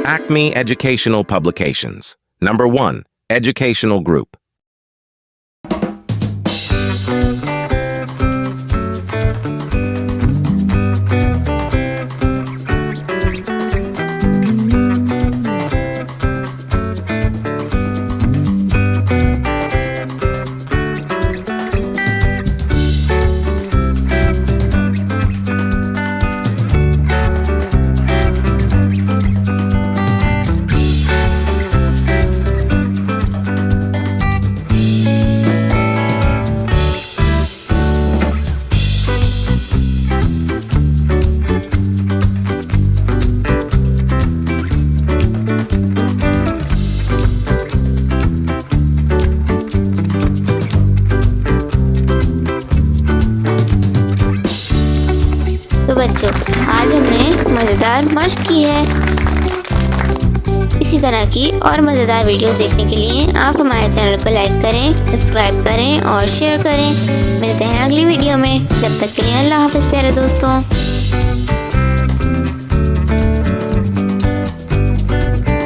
Acme Educational Publications. Number 1. Educational Group. तो बच्चों, आज हमने मज़ेदार मश्क की है। इसी तरह की और मज़ेदार वीडियो देखने के लिए आप हमारे चैनल को लाइक करें, सब्सक्राइब करें और शेयर करें। मिलते हैं अगली वीडियो में। जब तक के लिए अल्लाह हाफ़िज़ प्यारे दोस्तों।